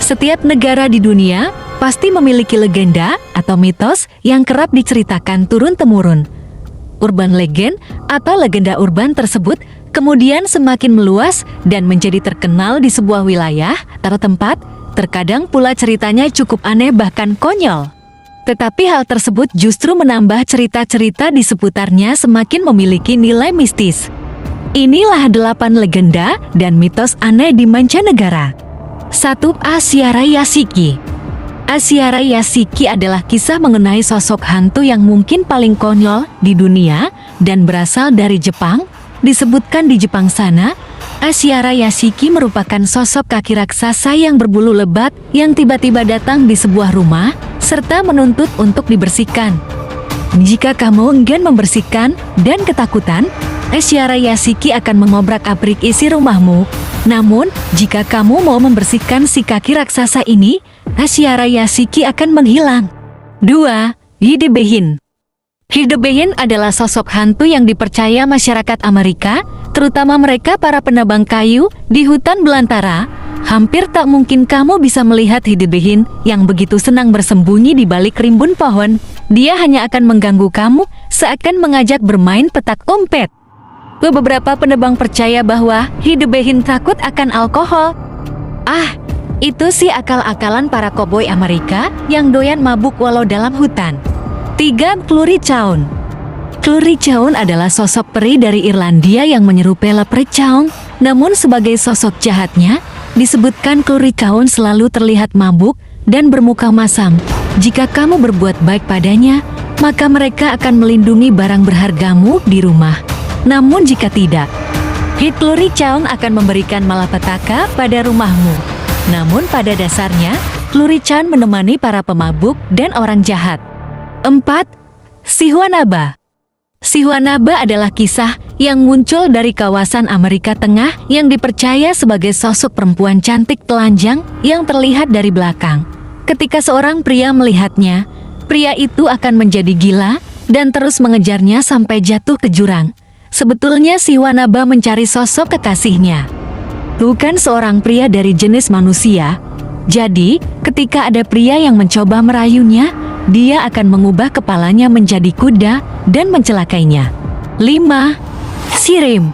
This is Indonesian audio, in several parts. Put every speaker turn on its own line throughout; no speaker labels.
Setiap negara di dunia pasti memiliki legenda atau mitos yang kerap diceritakan turun-temurun. Urban legend atau legenda urban tersebut kemudian semakin meluas dan menjadi terkenal di sebuah wilayah atau tempat. Terkadang pula ceritanya cukup aneh bahkan konyol. Tetapi hal tersebut justru menambah cerita-cerita di seputarnya semakin memiliki nilai mistis. Inilah 8 legenda dan mitos aneh di mancanegara. 1. Asiara Yashiki. Asiara Yashiki adalah kisah mengenai sosok hantu yang mungkin paling konyol di dunia dan berasal dari Jepang. Disebutkan di Jepang sana, Asiara Yashiki merupakan sosok kaki raksasa yang berbulu lebat yang tiba-tiba datang di sebuah rumah serta menuntut untuk dibersihkan. Jika kamu enggan membersihkan dan ketakutan, Asiara Yashiki akan mengobrak-abrik isi rumahmu. Namun, jika kamu mau membersihkan si kaki raksasa ini, Asiara Yashiki akan menghilang. 2. Hidebehin. Hidebehin adalah sosok hantu yang dipercaya masyarakat Amerika, terutama mereka para penebang kayu di hutan belantara. Hampir tak mungkin kamu bisa melihat Hidebehin yang begitu senang bersembunyi di balik rimbun pohon. Dia hanya akan mengganggu kamu, seakan mengajak bermain petak umpet. Beberapa penebang percaya bahwa Hidebehin takut akan alkohol. Itu sih akal-akalan para koboi Amerika yang doyan mabuk walau dalam hutan. 3. Clurichaun. Clurichaun adalah sosok peri dari Irlandia yang menyerupai Leprechaun. Namun sebagai sosok jahatnya, disebutkan Clurichaun selalu terlihat mabuk dan bermuka masam. Jika kamu berbuat baik padanya, maka mereka akan melindungi barang berhargamu di rumah. Namun jika tidak, Clurichaun akan memberikan malapetaka pada rumahmu. Namun pada dasarnya, Clurichaun menemani para pemabuk dan orang jahat. 4. Sihuanaba. Sihuanaba adalah kisah yang muncul dari kawasan Amerika Tengah yang dipercaya sebagai sosok perempuan cantik telanjang yang terlihat dari belakang. Ketika seorang pria melihatnya, pria itu akan menjadi gila dan terus mengejarnya sampai jatuh ke jurang. Sebetulnya Sihuanaba mencari sosok kekasihnya, bukan seorang pria dari jenis manusia. Jadi, ketika ada pria yang mencoba merayunya, dia akan mengubah kepalanya menjadi kuda dan mencelakainya. 5. Shirim.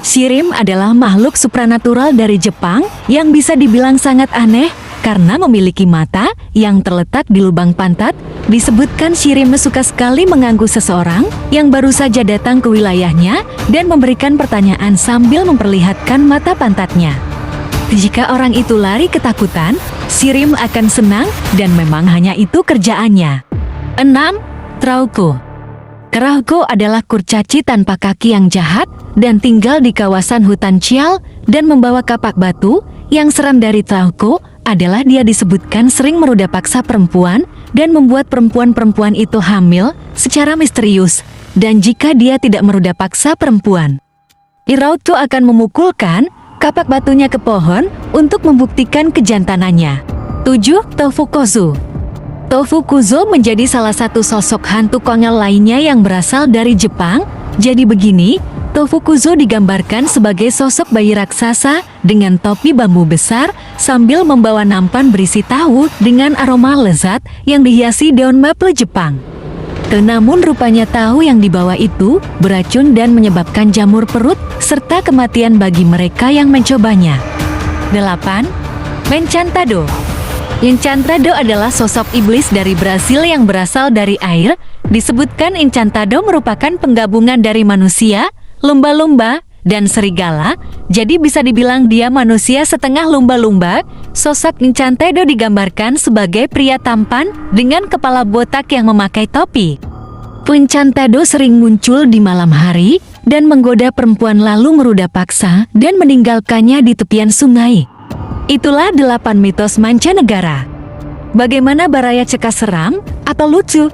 Shirim adalah makhluk supranatural dari Jepang yang bisa dibilang sangat aneh karena memiliki mata yang terletak di lubang pantat. Disebutkan Shirim suka sekali mengganggu seseorang yang baru saja datang ke wilayahnya dan memberikan pertanyaan sambil memperlihatkan mata pantatnya. Jika orang itu lari ketakutan, Shirim akan senang dan memang hanya itu kerjaannya. 6. Trauco. Trauco adalah kurcaci tanpa kaki yang jahat dan tinggal di kawasan hutan Cial dan membawa kapak batu. Yang seram dari Trauco adalah dia disebutkan sering meruda paksa perempuan dan membuat perempuan-perempuan itu hamil secara misterius. Dan jika dia tidak meruda paksa perempuan, Trauco akan memukulkan kapak batunya ke pohon untuk membuktikan kejantanannya. 7. Tofukozu. Tofukozu menjadi salah satu sosok hantu konyol lainnya yang berasal dari Jepang. Jadi begini, Tofukozu digambarkan sebagai sosok bayi raksasa dengan topi bambu besar sambil membawa nampan berisi tahu dengan aroma lezat yang dihiasi daun maple Jepang. Namun rupanya tahu yang dibawa itu beracun dan menyebabkan jamur perut serta kematian bagi mereka yang mencobanya. 8. Encantado. Encantado adalah sosok iblis dari Brasil yang berasal dari air. Disebutkan Encantado merupakan penggabungan dari manusia, lumba-lumba, dan serigala. Jadi bisa dibilang dia manusia setengah lumba-lumba. Sosok Encantado digambarkan sebagai pria tampan dengan kepala botak yang memakai topi. Encantado sering muncul di malam hari dan menggoda perempuan lalu meruda paksa dan meninggalkannya di tepian sungai. Itulah 8 mitos mancanegara. Bagaimana Baraya Cekak seram atau lucu?